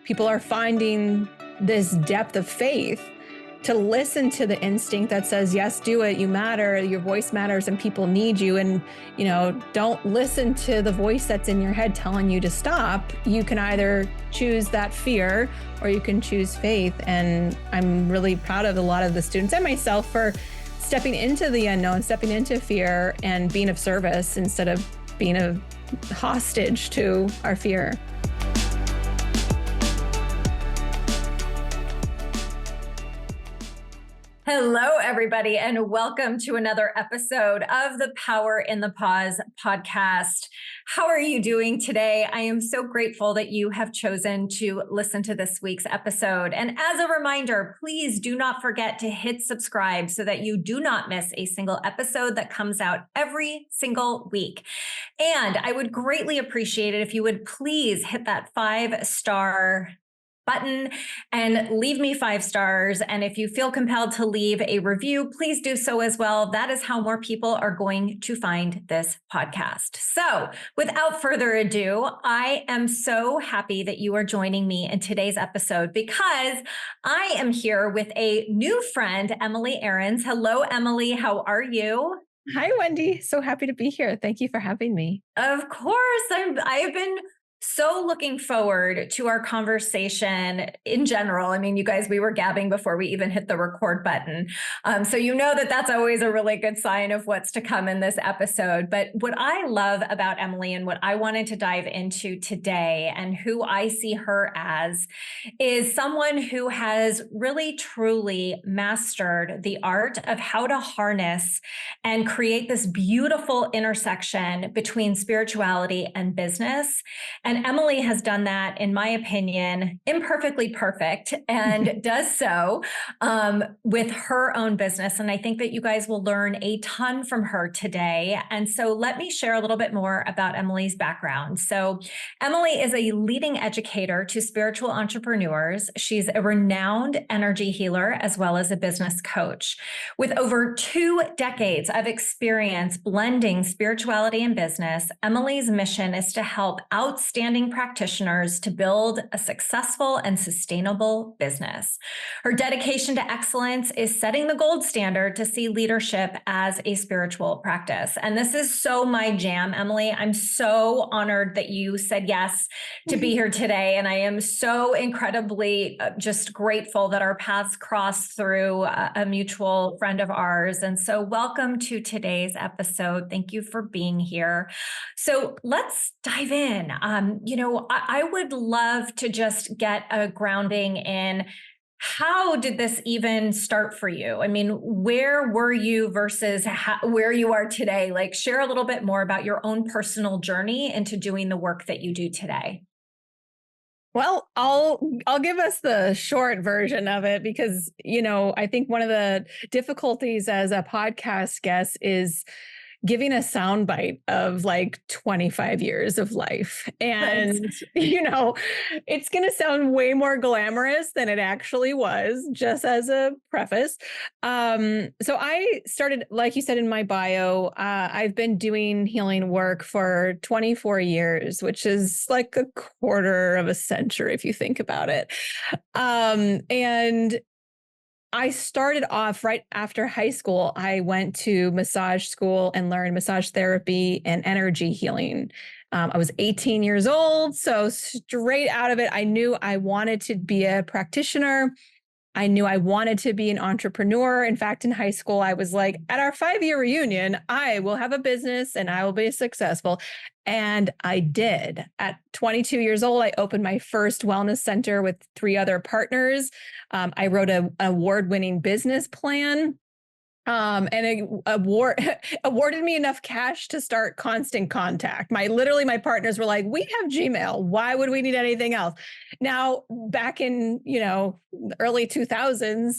people are finding this depth of faith to listen to the instinct that says, yes, do it. You matter. Your voice matters and people need you. And, don't listen to the voice that's in your head telling you to stop. You can either choose that fear or you can choose faith. And I'm really proud of a lot of the students and myself for stepping into the unknown, stepping into fear and being of service instead of being a hostage to our fear. Hello, everybody, and welcome to another episode of the Power in the Pause podcast. How are you doing today? I am so grateful that you have chosen to listen to this week's episode. And as a reminder, please do not forget to hit subscribe so that you do not miss a single episode that comes out every single week. And I would greatly appreciate it if you would please hit that 5-star button and leave me 5 stars. And if you feel compelled to leave a review, please do so as well. That is how more people are going to find this podcast. So without further ado, I am so happy that you are joining me in today's episode because I am here with a new friend, Emily Ahrens. Hello, Emily. How are you? Hi, Wendy. So happy to be here. Thank you for having me. Of course. I've been so looking forward to our conversation in general. I mean, you guys, we were gabbing before we even hit the record button. So you know that that's always a really good sign of what's to come in this episode. But what I love about Emily and what I wanted to dive into today and who I see her as is someone who has really, truly mastered the art of how to harness and create this beautiful intersection between spirituality and business. And Emily has done that, in my opinion, imperfectly perfect and does so with her own business. And I think that you guys will learn a ton from her today. And so let me share a little bit more about Emily's background. So Emily is a leading educator to spiritual entrepreneurs. She's a renowned energy healer as well as a business coach. With over 2 decades of experience blending spirituality and business, Emily's mission is to help outstanding practitioners to build a successful and sustainable business. Her dedication to excellence is setting the gold standard to see leadership as a spiritual practice. And this is so my jam, Emily. I'm so honored that you said yes to be here today. And I am so incredibly just grateful that our paths crossed through a mutual friend of ours. And so welcome to today's episode. Thank you for being here. So let's dive in. I would love to just get a grounding in how did this even start for you? I mean, where were you versus where you are today? Like, share a little bit more about your own personal journey into doing the work that you do today. Well, I'll give us the short version of it because, I think one of the difficulties as a podcast guest is giving a soundbite of like 25 years of life. And, it's going to sound way more glamorous than it actually was, just as a preface. So I started, like you said in my bio, I've been doing healing work for 24 years, which is like a quarter of a century, if you think about it. And I started off right after high school. I went to massage school and learned massage therapy and energy healing. I was 18 years old. So straight out of it, I knew I wanted to be a practitioner. I knew I wanted to be an entrepreneur. In fact, in high school, I was like, at our 5-year reunion, I will have a business and I will be successful. And I did. At 22 years old, I opened my first wellness center with 3 other partners. I wrote an award-winning business plan. And it awarded me enough cash to start Constant Contact. My partners were like, we have Gmail. Why would we need anything else? Now, back in, the early 2000s,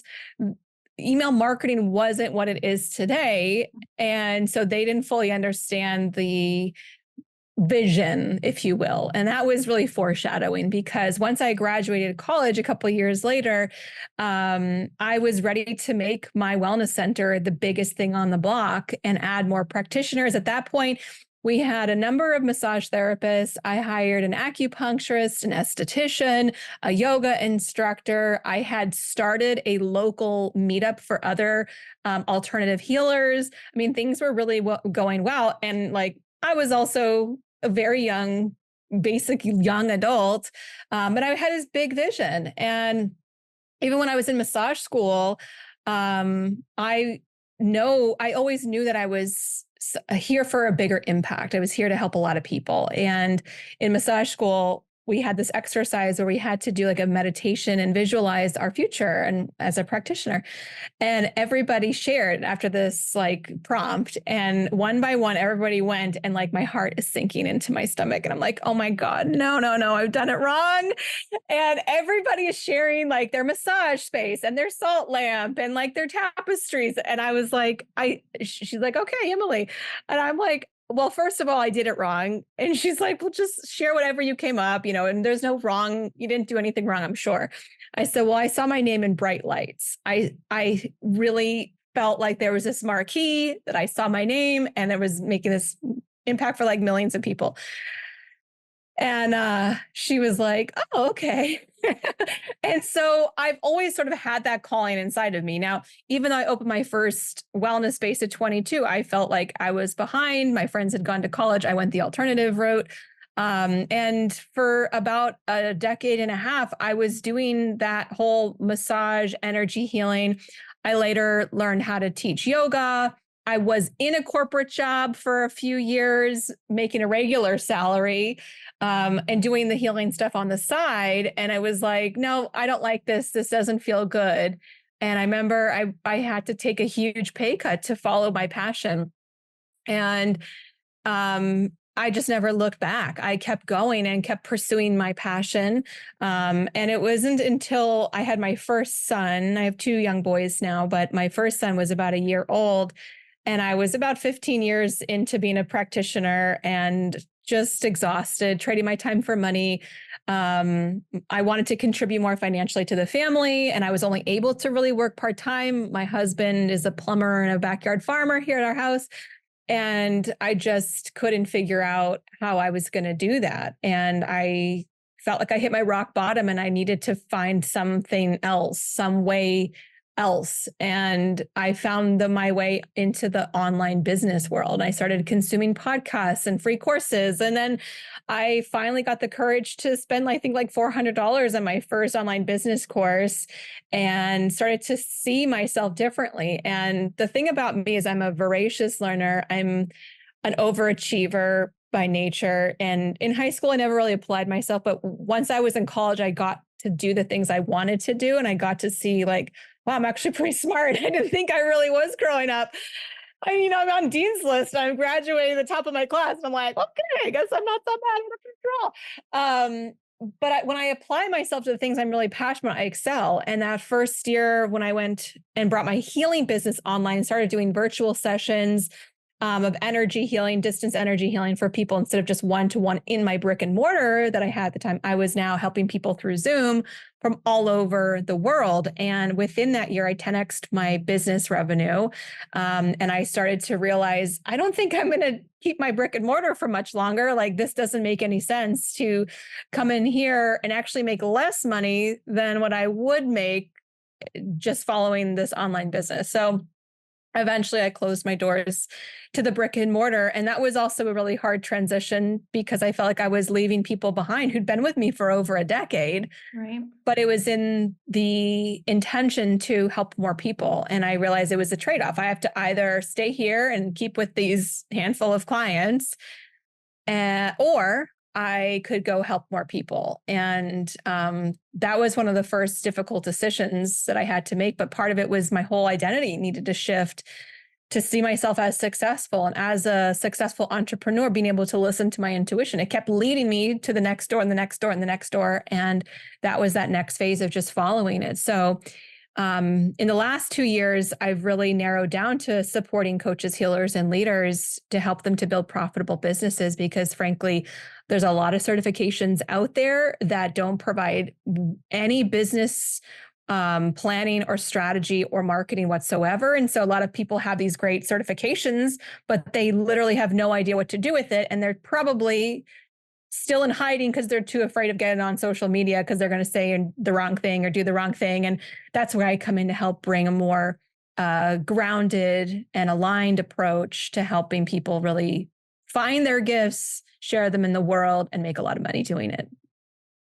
email marketing wasn't what it is today. And so they didn't fully understand the vision, if you will. And that was really foreshadowing because once I graduated college a couple of years later, I was ready to make my wellness center the biggest thing on the block and add more practitioners. At that point, We had a number of massage therapists. I hired an acupuncturist, an esthetician, a yoga instructor. I had started a local meetup for other alternative healers. I mean, things were really going well. And like, I was also a very young, basic young adult, but I had this big vision. And even when I was in massage school, I always knew that I was here for a bigger impact. I was here to help a lot of people. And in massage school, we had this exercise where we had to do like a meditation and visualize our future and as a practitioner. And everybody shared after this like prompt. And one by one, everybody went, and like my heart is sinking into my stomach. And I'm like, oh my God, no, I've done it wrong. And everybody is sharing like their massage space and their salt lamp and like their tapestries. And I was like, she's like, okay, Emily. And I'm like, well, first of all, I did it wrong. And she's like, well, just share whatever you came up, and there's no wrong. You didn't do anything wrong, I'm sure. I said, well, I saw my name in bright lights. I really felt like there was this marquee that I saw my name and it was making this impact for like millions of people. And she was like, oh, okay. And so I've always sort of had that calling inside of me. Now, even though I opened my first wellness space at 22, I felt like I was behind. My friends had gone to college. I went the alternative route. And for about a decade and a half, I was doing that whole massage, energy healing. I later learned how to teach yoga. I was in a corporate job for a few years, making a regular salary, and doing the healing stuff on the side. And I was like, no, I don't like this. This doesn't feel good. And I remember I had to take a huge pay cut to follow my passion. And I just never looked back. I kept going and kept pursuing my passion. And it wasn't until I had my first son. I have two young boys now, but my first son was about a year old. And I was about 15 years into being a practitioner and just exhausted, trading my time for money. I wanted to contribute more financially to the family, and I was only able to really work part-time. My husband is a plumber and a backyard farmer here at our house. And I just couldn't figure out how I was going to do that. And I felt like I hit my rock bottom and I needed to find something else, some way else. And I found my way into the online business world. I started consuming podcasts and free courses. And then I finally got the courage to spend, I think, like $400 on my first online business course and started to see myself differently. And the thing about me is I'm a voracious learner. I'm an overachiever by nature. And in high school, I never really applied myself. But once I was in college, I got to do the things I wanted to do. And I got to see like, wow, I'm actually pretty smart. I didn't think I really was growing up. I'm on Dean's list. I'm graduating the top of my class. And I'm like, okay, I guess I'm not so bad under control. But when I apply myself to the things I'm really passionate about, I excel. And that first year when I went and brought my healing business online and started doing virtual sessions of energy healing, distance energy healing for people instead of just one-to-one in my brick and mortar that I had at the time, I was now helping people through Zoom from all over the world. And within that year, I 10x'd my business revenue. And I started to realize, I don't think I'm going to keep my brick and mortar for much longer. Like, this doesn't make any sense to come in here and actually make less money than what I would make just following this online business. So eventually I closed my doors to the brick and mortar. And that was also a really hard transition because I felt like I was leaving people behind who'd been with me for over a decade. Right. But it was in the intention to help more people. And I realized it was a trade-off. I have to either stay here and keep with these handful of clients, or I could go help more people. And that was one of the first difficult decisions that I had to make. But part of it was my whole identity needed to shift to see myself as successful. And as a successful entrepreneur, being able to listen to my intuition, it kept leading me to the next door and the next door and the next door. And that was that next phase of just following it. So in the last 2 years, I've really narrowed down to supporting coaches, healers, and leaders to help them to build profitable businesses, because frankly, there's a lot of certifications out there that don't provide any business planning or strategy or marketing whatsoever. And so a lot of people have these great certifications, but they literally have no idea what to do with it. And they're probably still in hiding because they're too afraid of getting on social media because they're going to say the wrong thing or do the wrong thing. And that's where I come in to help bring a more grounded and aligned approach to helping people really find their gifts, share them in the world, and make a lot of money doing it.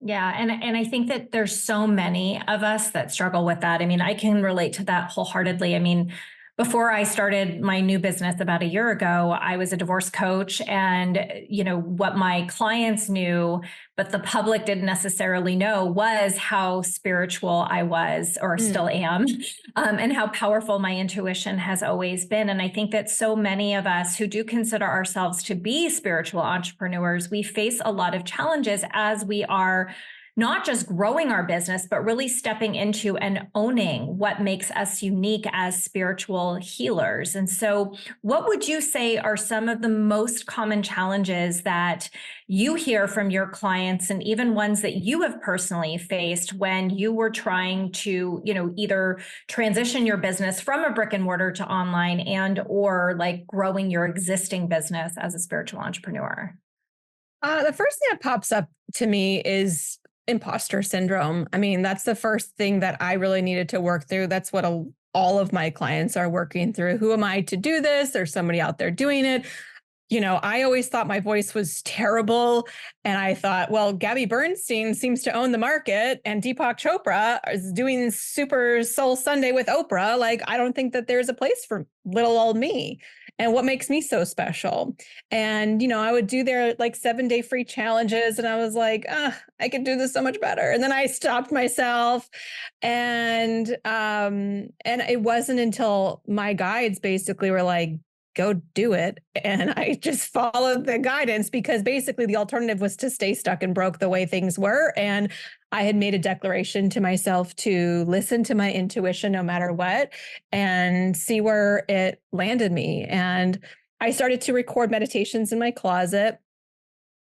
Yeah. And I think that there's so many of us that struggle with that. I mean, I can relate to that wholeheartedly. I mean, before I started my new business about a year ago, I was a divorce coach, and what my clients knew, but the public didn't necessarily know, was how spiritual I was, or still am, and how powerful my intuition has always been. And I think that so many of us who do consider ourselves to be spiritual entrepreneurs, we face a lot of challenges as we are not just growing our business, but really stepping into and owning what makes us unique as spiritual healers. And so, what would you say are some of the most common challenges that you hear from your clients, and even ones that you have personally faced when you were trying to, either transition your business from a brick and mortar to online, and or like growing your existing business as a spiritual entrepreneur? The first thing that pops up to me is imposter syndrome. I mean, that's the first thing that I really needed to work through. That's what all of my clients are working through. Who am I to do this? There's somebody out there doing it. I always thought my voice was terrible. And I thought, well, Gabby Bernstein seems to own the market, and Deepak Chopra is doing Super Soul Sunday with Oprah. Like, I don't think that there's a place for little old me. And what makes me so special? And, I would do their like 7-day free challenges. And I was like, I could do this so much better. And then I stopped myself. And it wasn't until my guides basically were like, go do it. And I just followed the guidance, because basically the alternative was to stay stuck and broke the way things were. And I had made a declaration to myself to listen to my intuition no matter what, and see where it landed me. And I started to record meditations in my closet,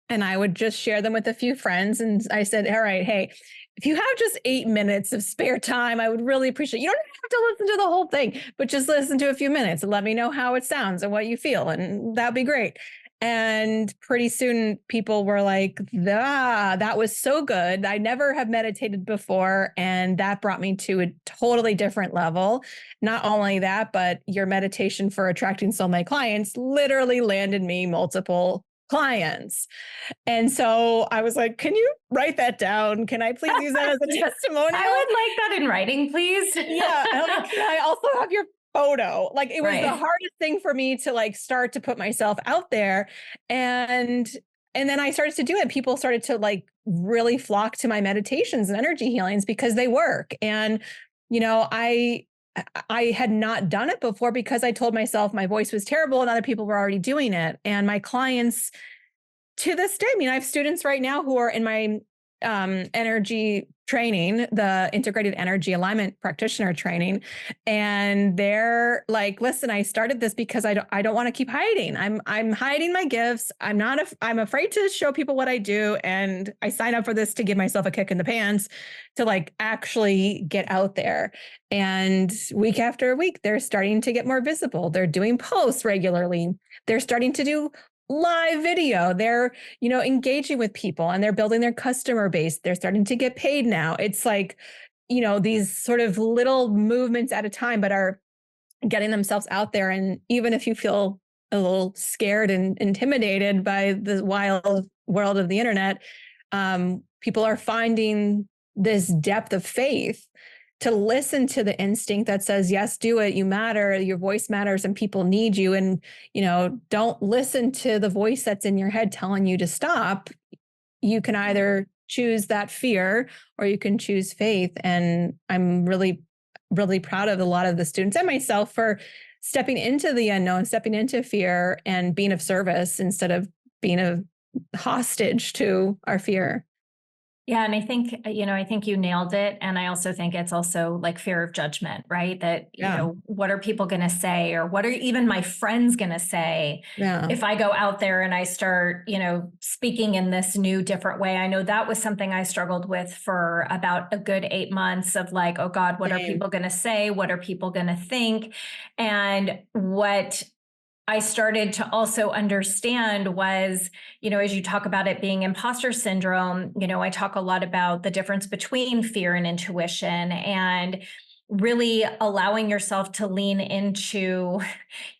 and I would just share them with a few friends. And I said, all right, hey, if you have just 8 minutes of spare time, I would really appreciate, you don't have to listen to the whole thing, but just listen to a few minutes and let me know how it sounds and what you feel. And that'd be great. And pretty soon people were like, that was so good. I never have meditated before. And that brought me to a totally different level. Not only that, but your meditation for attracting soulmate clients literally landed me multiple clients. And so I was like, can you write that down? Can I please use that as a testimonial? I would like that in writing, please. Yeah. And I'm like, can I also have your photo? Like, it was the hardest thing for me to like start to put myself out there. And then I started to do it. People started to like really flock to my meditations and energy healings because they work. And, I had not done it before because I told myself my voice was terrible and other people were already doing it. And my clients to this day, I mean, I have students right now who are in my energy training, the integrated energy alignment practitioner training. And they're like, listen, I started this because I don't want to keep hiding. I'm hiding my gifts. I'm afraid to show people what I do. And I signed up for this to give myself a kick in the pants to like actually get out there. And week after week, they're starting to get more visible. They're doing posts regularly. They're starting to do live video. They're, engaging with people, and they're building their customer base. They're starting to get paid now. It's like, these sort of little movements at a time, but are getting themselves out there. And even if you feel a little scared and intimidated by the wild world of the internet, people are finding this depth of faith to listen to the instinct that says, yes, do it. You matter. Your voice matters and people need you. And, don't listen to the voice that's in your head telling you to stop. You can either choose that fear or you can choose faith. And I'm really, really proud of a lot of the students and myself for stepping into the unknown, stepping into fear and being of service instead of being a hostage to our fear. Yeah. And I think, I think you nailed it. And I also think it's also like fear of judgment, right? That, Yeah. what are people going to say, or what are even my friends going to say Yeah. if I go out there and I start, speaking in this new, different way? I know that was something I struggled with for about a good 8 months of like, oh God, what are Same. people going to say? What are people going to think? And what I started to also understand was, as you talk about it being imposter syndrome, I talk a lot about the difference between fear and intuition, and really allowing yourself to lean into,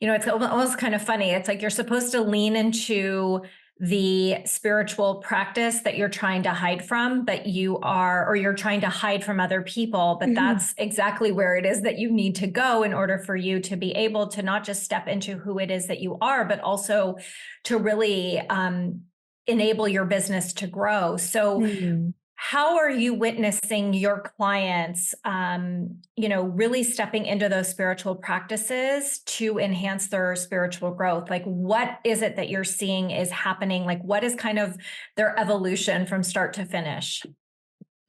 it's almost kind of funny. It's like you're supposed to lean into the spiritual practice that you're trying to hide from, but or you're trying to hide from other people. But Mhm. that's exactly where it is that you need to go in order for you to be able to not just step into who it is that you are, but also to really enable your business to grow. So, Hmm. how are you witnessing your clients, really stepping into those spiritual practices to enhance their spiritual growth? Like, what is it that you're seeing is happening? Like, what is kind of their evolution from start to finish?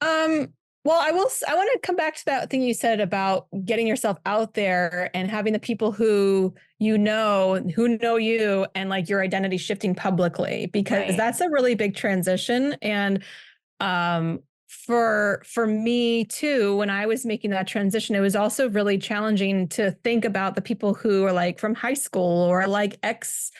Um, well, I want to come back to that thing you said about getting yourself out there and having the people who know you, and like your identity shifting publicly, because Right. that's a really big transition. And um for me too, when I was making that transition, it was also really challenging to think about the people who are like from high school, or like ex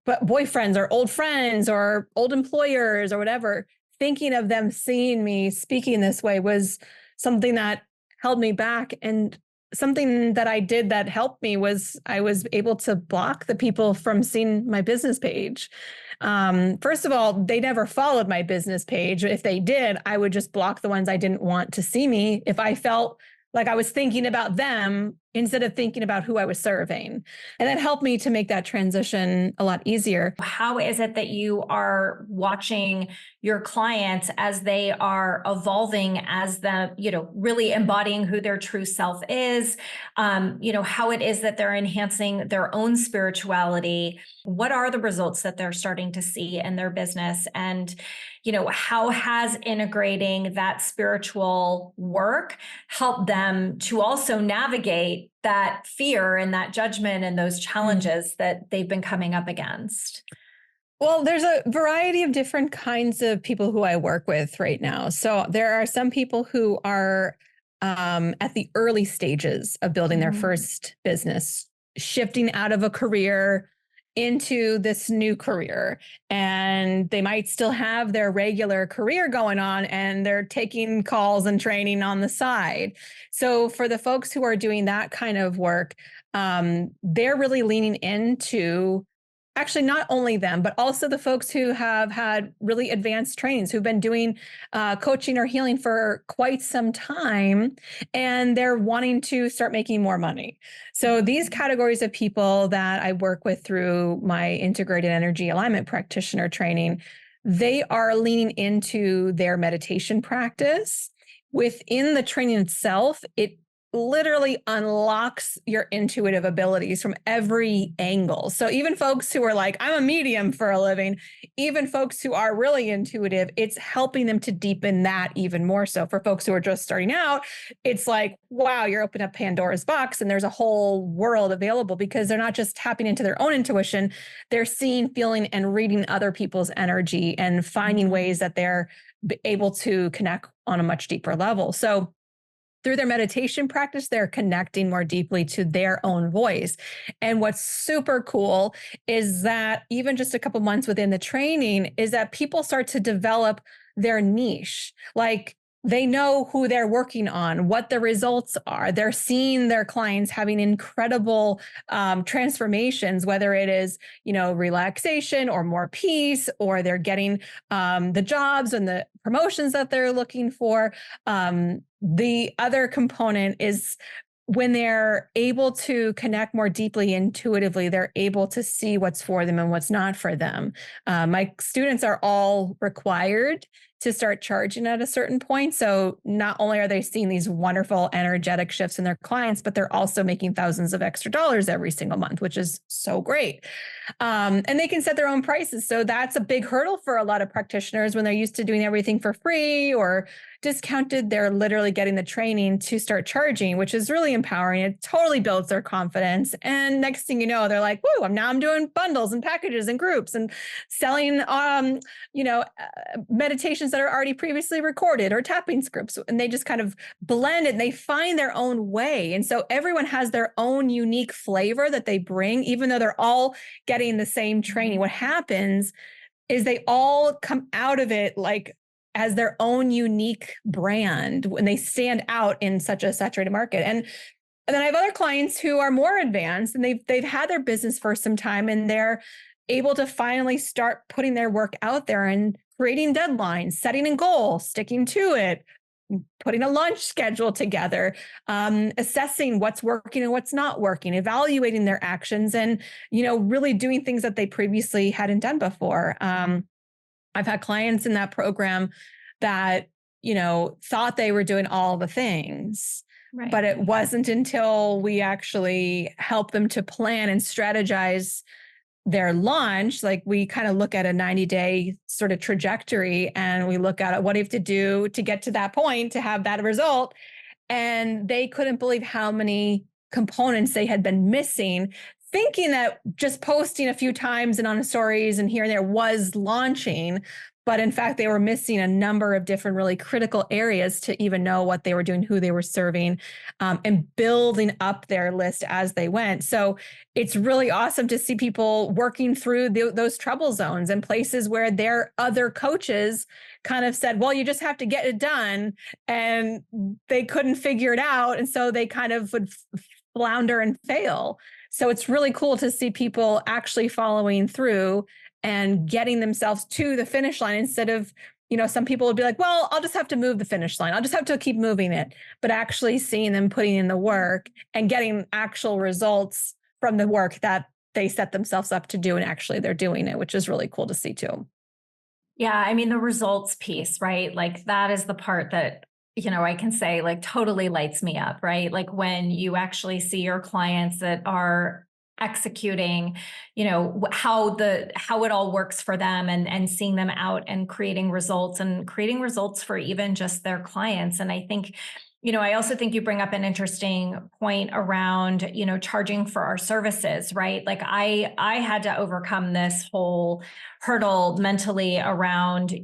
boyfriends, or old friends, or old employers, or whatever. Thinking of them seeing me speaking this way was something that held me back. And something that I did that helped me was I was able to block the people from seeing my business page. First of all, they never followed my business page. If they did, I would just block the ones I didn't want to see me if I felt like I was thinking about them instead of thinking about who I was serving. And that helped me to make that transition a lot easier. How is it that you are watching your clients as they are evolving, as really embodying who their true self is? How it is that they're enhancing their own spirituality? What are the results that they're starting to see in their business? And, how has integrating that spiritual work helped them to also navigate that fear and that judgment and those Mm. challenges that they've been coming up against? Well, there's a variety of different kinds of people who I work with right now. So there are some people who are at the early stages of building their Mhm. first business, shifting out of a career into this new career. And they might still have their regular career going on, and they're taking calls and training on the side. So for the folks who are doing that kind of work, they're really leaning into, actually not only them, but also the folks who have had really advanced trainings, who've been doing coaching or healing for quite some time, and they're wanting to start making more money. So these categories of people that I work with through my integrated energy alignment practitioner training, they are leaning into their meditation practice. Within the training itself, it literally unlocks your intuitive abilities from every angle. So even folks who are like, I'm a medium for a living, even folks who are really intuitive, it's helping them to deepen that even more. So for folks who are just starting out, it's like, wow, you're opening up Pandora's box, and there's a whole world available, because they're not just tapping into their own intuition, they're seeing, feeling, and reading other people's energy and finding ways that they're able to connect on a much deeper level. So through their meditation practice, they're connecting more deeply to their own voice. And what's super cool is that even just a couple months within the training, is that people start to develop their niche. Like, they know who they're working on, what the results are. They're seeing their clients having incredible transformations, whether it is, relaxation or more peace, or they're getting the jobs and the promotions that they're looking for. The other component is when they're able to connect more deeply intuitively, they're able to see what's for them and what's not for them. My students are all required to start charging at a certain point. So not only are they seeing these wonderful energetic shifts in their clients, but they're also making thousands of extra dollars every single month, which is so great. And they can set their own prices. So that's a big hurdle for a lot of practitioners when they're used to doing everything for free or discounted. They're literally getting the training to start charging, which is really empowering. It totally builds their confidence. And next thing you know, they're like, whoa, I'm doing bundles and packages and groups and selling, meditations that are already previously recorded or tapping scripts. And they just kind of blend it and they find their own way. And so everyone has their own unique flavor that they bring, even though they're all getting the same training. What happens is they all come out of it like as their own unique brand when they stand out in such a saturated market. And then I have other clients who are more advanced and they've had their business for some time and they're able to finally start putting their work out there and creating deadlines, setting a goal, sticking to it, putting a launch schedule together, assessing what's working and what's not working, evaluating their actions, and really doing things that they previously hadn't done before. I've had clients in that program that thought they were doing all the things. Right. But it wasn't until we actually helped them to plan and strategize their launch, like we kind of look at a 90-day sort of trajectory and we look at what do you have to do to get to that point to have that result. And they couldn't believe how many components they had been missing, thinking that just posting a few times and on stories and here and there was launching. But in fact, they were missing a number of different really critical areas to even know what they were doing, who they were serving, and building up their list as they went. So it's really awesome to see people working through those trouble zones and places where their other coaches kind of said, well, you just have to get it done. And they couldn't figure it out. And so they kind of would flounder and fail. So it's really cool to see people actually following through and getting themselves to the finish line instead of, some people would be like, well, I'll just have to move the finish line. I'll just have to keep moving it. But actually seeing them putting in the work and getting actual results from the work that they set themselves up to do. And actually they're doing it, which is really cool to see too. Yeah. I mean, the results piece, right? Like that is the part that, I can say like totally lights me up, right? Like when you actually see your clients that are executing, how it all works for them and seeing them out and creating results for even just their clients. And I think, I also think you bring up an interesting point around, charging for our services, right? Like I had to overcome this whole hurdle mentally around,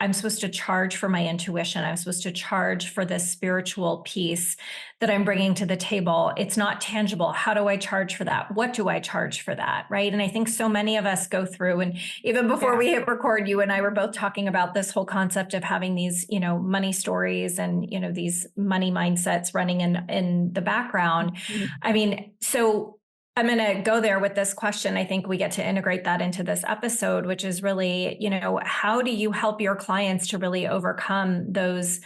I'm supposed to charge for my intuition. I'm supposed to charge for this spiritual piece that I'm bringing to the table. It's not tangible. How do I charge for that? What do I charge for that? Right. And I think so many of us go through, and even before we hit record, you and I were both talking about this whole concept of having these, money stories and, these money mindsets running in the background. Mm-hmm. I mean, so I'm going to go there with this question. I think we get to integrate that into this episode, which is really, how do you help your clients to really overcome those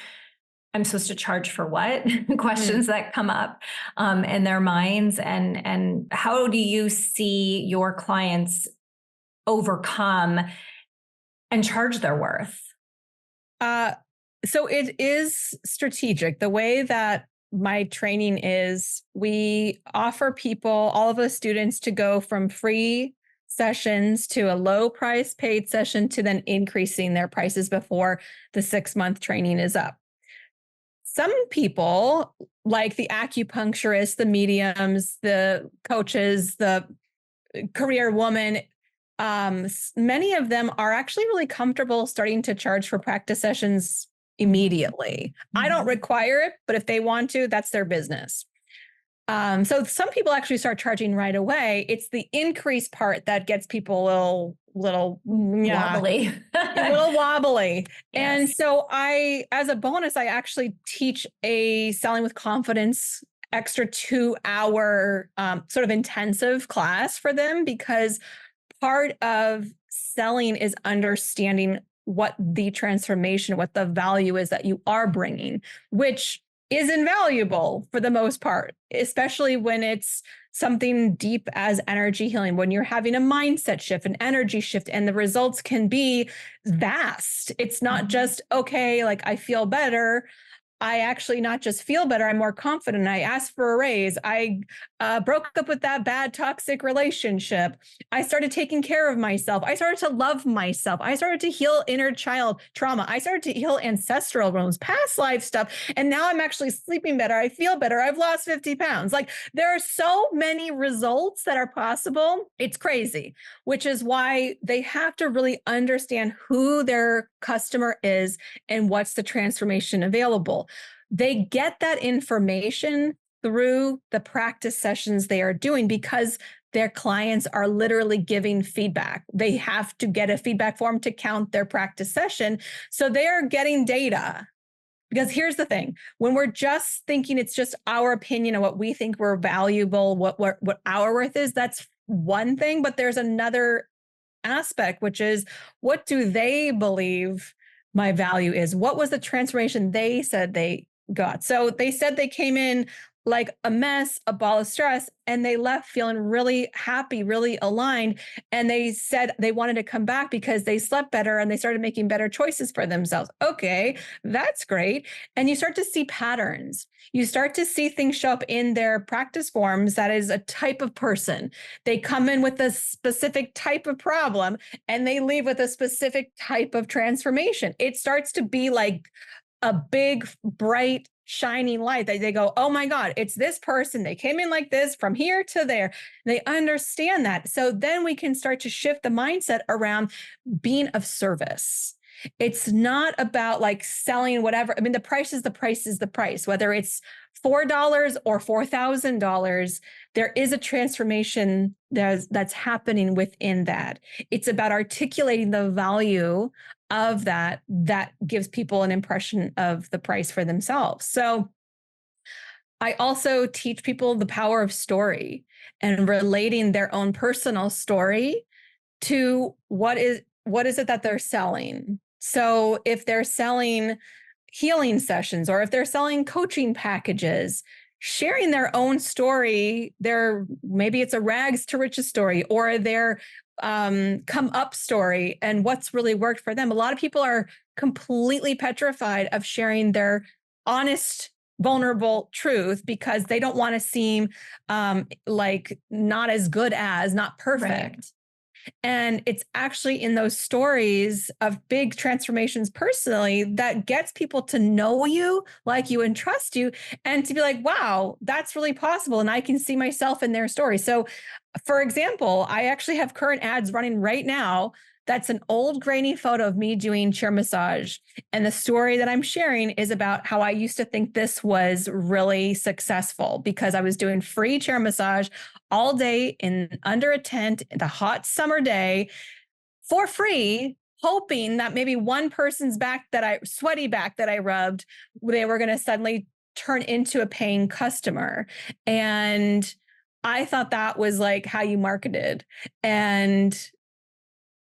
I'm supposed to charge for what questions that come up in their minds, and how do you see your clients overcome and charge their worth? So it is strategic. The way that my training is, we offer people, all of us students, to go from free sessions to a low price paid session to then increasing their prices before the 6-month training is up. Some people, like the acupuncturists, the mediums, the coaches, the career woman, many of them are actually really comfortable starting to charge for practice sessions immediately. Mm-hmm. I don't require it, but if they want to, that's their business. So some people actually start charging right away. It's the increase part that gets people a little wobbly. A little wobbly. Yes. And so as a bonus, I actually teach a Selling with Confidence extra 2-hour sort of intensive class for them, because part of selling is understanding what the transformation, what the value is that you are bringing, which is invaluable for the most part, especially when it's something deep as energy healing, when you're having a mindset shift, an energy shift, and the results can be vast. It's not just, okay, like I feel better. I actually not just feel better, I'm more confident. I asked for a raise. I broke up with that bad toxic relationship. I started taking care of myself. I started to love myself. I started to heal inner child trauma. I started to heal ancestral wounds, past life stuff. And now I'm actually sleeping better. I feel better. I've lost 50 pounds. Like there are so many results that are possible. It's crazy, which is why they have to really understand who their customer is and what's the transformation available. They get that information through the practice sessions they are doing because their clients are literally giving feedback. They have to get a feedback form to count their practice session. So they are getting data. Because here's the thing, when we're just thinking it's just our opinion and what we think we're valuable, what our worth is, that's one thing. But there's another aspect, which is what do they believe my value is? What was the transformation they said they got? So they said they came in like a mess, a ball of stress, and they left feeling really happy, really aligned. And they said they wanted to come back because they slept better and they started making better choices for themselves. Okay, that's great. And you start to see patterns. You start to see things show up in their practice forms. That is a type of person. They come in with a specific type of problem and they leave with a specific type of transformation. It starts to be like a big, bright, shining light that they go, oh my God, it's this person. They came in like this from here to there. They understand that. So then we can start to shift the mindset around being of service. It's not about like selling whatever. I mean, the price is the price is the price, whether it's $4 or $4,000, there is a transformation that's happening within that. It's about articulating the value of that gives people an impression of the price for themselves. So I also teach people the power of story and relating their own personal story to what is it that they're selling. So if they're selling healing sessions or if they're selling coaching packages, sharing their own story, maybe it's a rags to riches story or their come up story and what's really worked for them. A lot of people are completely petrified of sharing their honest, vulnerable truth because they don't want to seem like not as good as, not perfect. Right. And it's actually in those stories of big transformations personally that gets people to know you, like you, and trust you, and to be like, wow, that's really possible. And I can see myself in their story. So, for example, I actually have current ads running right now. That's an old grainy photo of me doing chair massage. And the story that I'm sharing is about how I used to think this was really successful because I was doing free chair massage all day in under a tent, the hot summer day for free, hoping that maybe one person's sweaty back that I rubbed, they were going to suddenly turn into a paying customer. And I thought that was like how you marketed. And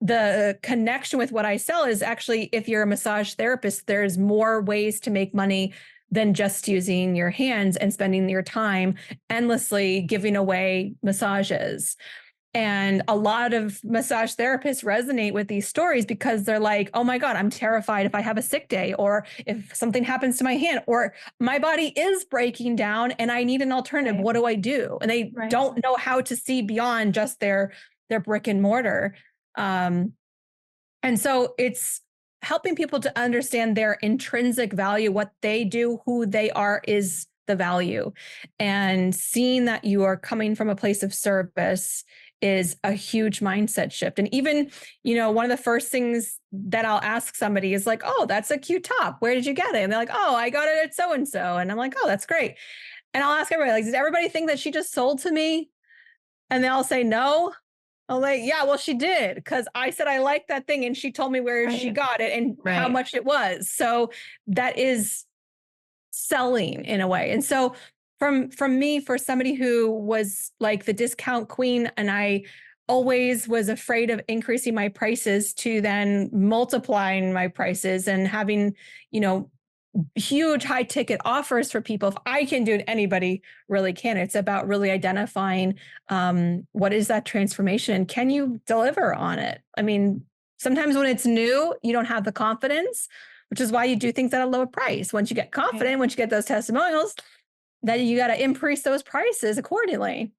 the connection with what I sell is actually, if you're a massage therapist, there's more ways to make money than just using your hands and spending your time endlessly giving away massages. And a lot of massage therapists resonate with these stories because they're like, oh my God, I'm terrified if I have a sick day or if something happens to my hand or my body is breaking down and I need an alternative. Right. What do I do? And they don't know how to see beyond just their brick and mortar. And so it's helping people to understand their intrinsic value, what they do, who they are is the value. And seeing that you are coming from a place of service is a huge mindset shift. And even, one of the first things that I'll ask somebody is like, oh, that's a cute top. Where did you get it? And they're like, oh, I got it at so-and-so. And I'm like, oh, that's great. And I'll ask everybody, like, does everybody think that she just sold to me? And they all say no. I'm like, yeah, well, she did, because I said I like that thing and she told me where she got it and how much it was. So that is selling in a way. And so from me, for somebody who was like the discount queen, and I always was afraid of increasing my prices to then multiplying my prices and having, huge high ticket offers for people. If I can do it, anybody really can. It's about really identifying what is that transformation? Can you deliver on it? I mean, sometimes when it's new, you don't have the confidence, which is why you do things at a lower price. Once you get confident, once you get those testimonials, then you got to increase those prices accordingly.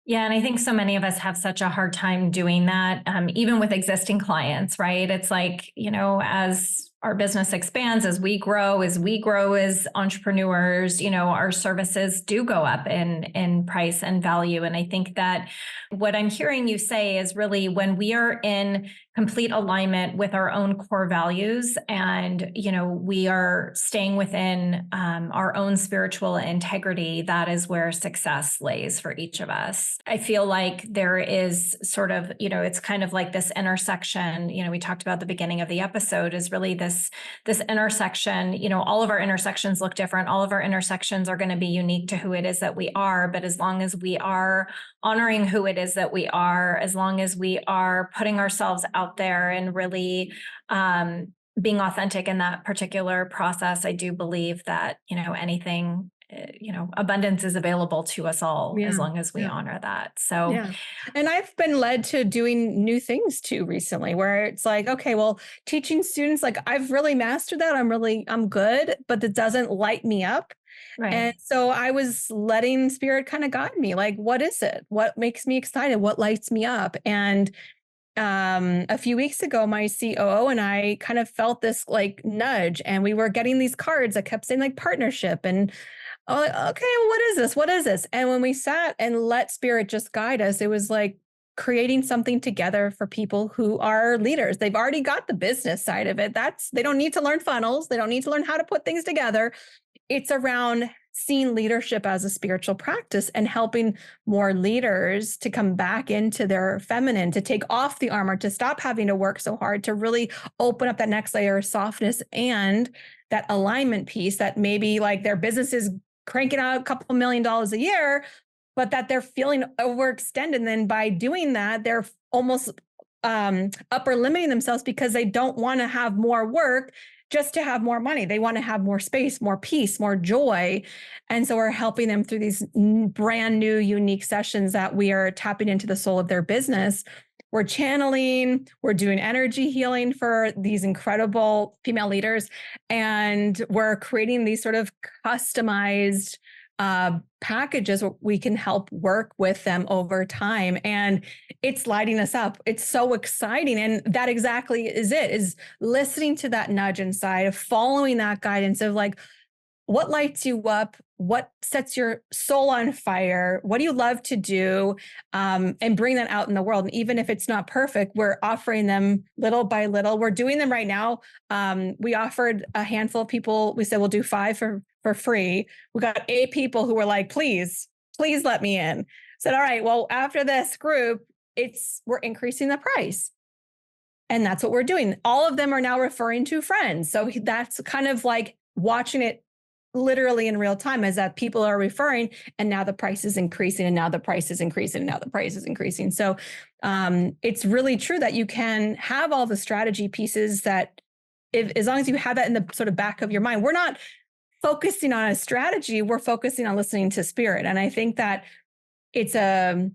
Yeah. And I think so many of us have such a hard time doing that, even with existing clients, right? It's like, as our business expands, as we grow as entrepreneurs, our services do go up in price and value. And I think that what I'm hearing you say is really when we are in complete alignment with our own core values and, we are staying within our own spiritual integrity, that is where success lays for each of us. I feel like there is sort of, it's kind of like this intersection, we talked about the beginning of the episode is really this intersection. All of our intersections look different. All of our intersections are going to be unique to who it is that we are. But as long as we are honoring who it is that we are, as long as we are putting ourselves out there and really being authentic in that particular process, I do believe that, anything, abundance is available to us all as long as we honor that. So, and I've been led to doing new things too recently where it's like, okay, well, teaching students, like I've really mastered that. I'm good, but it doesn't light me up. right. And so I was letting spirit kind of guide me. Like, what is it? What makes me excited? What lights me up? And a few weeks ago, my COO and I kind of felt this like nudge, and we were getting these cards that kept saying like partnership and okay, well, what is this? What is this? And when we sat and let spirit just guide us, it was like creating something together for people who are leaders. They've already got the business side of it. They don't need to learn funnels. They don't need to learn how to put things together. It's around seeing leadership as a spiritual practice and helping more leaders to come back into their feminine, to take off the armor, to stop having to work so hard, to really open up that next layer of softness and that alignment piece that maybe like their business is cranking out a couple $1 million a year, but that they're feeling overextended. And then by doing that, they're almost upper limiting themselves because they don't want to have more work just to have more money. They want to have more space, more peace, more joy. And so we're helping them through these brand new, unique sessions that we are tapping into the soul of their business. We're channeling, we're doing energy healing for these incredible female leaders, and we're creating these sort of customized packages where we can help work with them over time. And it's lighting us up. It's so exciting. And that exactly is it, is listening to that nudge inside, following that guidance of like, what lights you up? What sets your soul on fire? What do you love to do? And bring that out in the world. And even if it's not perfect, we're offering them little by little. We're doing them right now. We offered a handful of people. We said, we'll do 5 for free. We got 8 people who were like, please let me in. Said, all right, well, after this group, we're increasing the price. And that's what we're doing. All of them are now referring to friends. So that's kind of like watching it literally in real time, as that people are referring, and now the price is increasing, and now the price is increasing, and now the price is increasing. So it's really true that you can have all the strategy pieces that as long as you have that in the sort of back of your mind, we're not focusing on a strategy, we're focusing on listening to spirit. And I think that it's a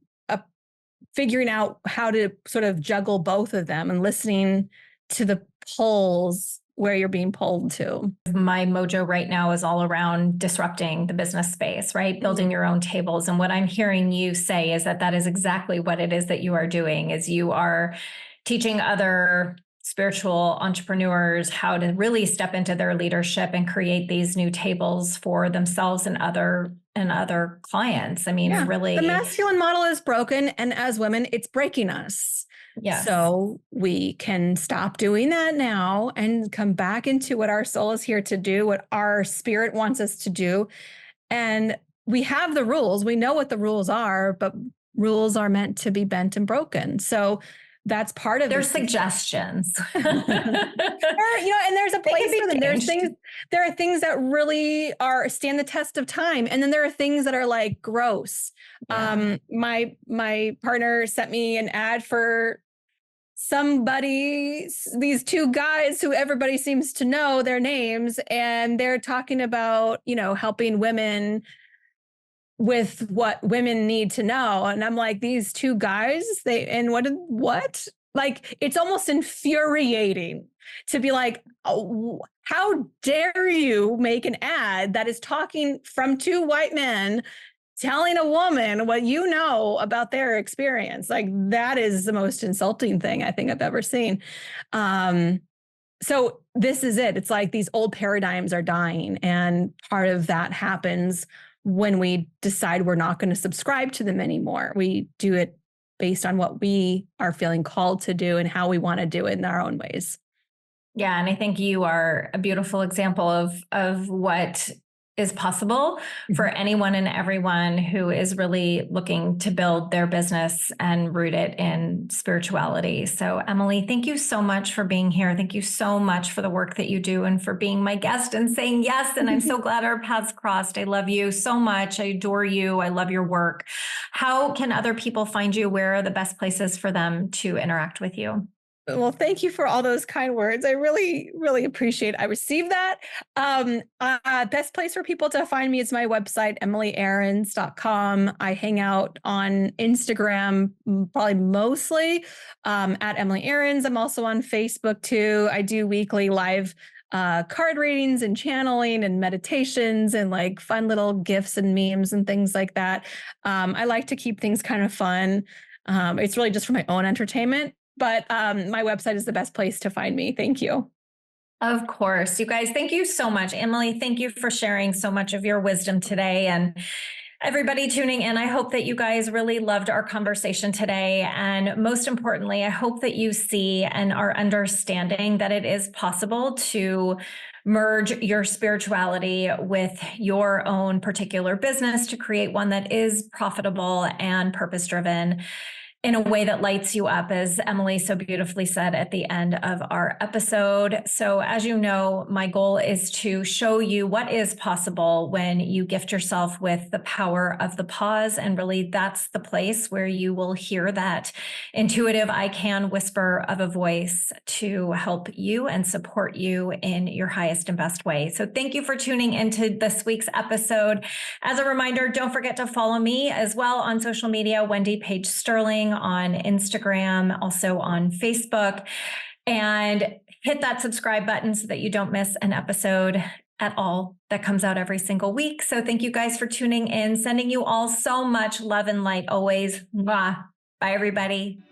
figuring out how to sort of juggle both of them and listening to the pulls where you're being pulled to. My mojo right now is all around disrupting the business space, right? Building your own tables. And what I'm hearing you say is that is exactly what it is that you are doing, is you are teaching other spiritual entrepreneurs how to really step into their leadership and create these new tables for themselves and other clients. I mean, really, the masculine model is broken, and as women, it's breaking us. Yes. So we can stop doing that now and come back into what our soul is here to do, what our spirit wants us to do. And we have the rules. We know what the rules are, but rules are meant to be bent and broken. So that's part of their suggestions. And there's a place for them. There are things that really stand the test of time. And then there are things that are like gross. Yeah. My partner sent me an ad for these two guys who everybody seems to know their names, and they're talking about, helping women with what women need to know. And I'm like, these two guys, and what? Like, it's almost infuriating to be like, oh, how dare you make an ad that is talking from two white men telling a woman what you know about their experience. Like, that is the most insulting thing I think I've ever seen. So this is it. It's like these old paradigms are dying, and part of that happens when we decide we're not going to subscribe to them anymore. We do it based on what we are feeling called to do and how we want to do it in our own ways. Yeah, and I think you are a beautiful example of what is possible for anyone and everyone who is really looking to build their business and root it in spirituality. So, Emily, thank you so much for being here. Thank you so much for the work that you do and for being my guest and saying yes. And I'm so glad our paths crossed. I love you so much. I adore you. I love your work. How can other people find you? Where are the best places for them to interact with you? Well, thank you for all those kind words. I really, really appreciate it. I received that. Best place for people to find me is my website, emilyarons.com. I hang out on Instagram, probably mostly at Emily Arons. I'm also on Facebook too. I do weekly live card readings and channeling and meditations and like fun little gifs and memes and things like that. I like to keep things kind of fun. It's really just for my own entertainment. But my website is the best place to find me. Thank you. Of course. You guys, thank you so much. Emily, thank you for sharing so much of your wisdom today. And everybody tuning in, I hope that you guys really loved our conversation today. And most importantly, I hope that you see and are understanding that it is possible to merge your spirituality with your own particular business to create one that is profitable and purpose-driven in a way that lights you up, as Emily so beautifully said at the end of our episode. So as you know, my goal is to show you what is possible when you gift yourself with the power of the pause. And really, that's the place where you will hear that intuitive I can whisper of a voice to help you and support you in your highest and best way. So thank you for tuning into this week's episode. As a reminder, don't forget to follow me as well on social media, Wendy Page Sterling on Instagram, also on Facebook, and hit that subscribe button so that you don't miss an episode at all that comes out every single week. So thank you guys for tuning in, sending you all so much love and light always. Mwah. Bye, everybody.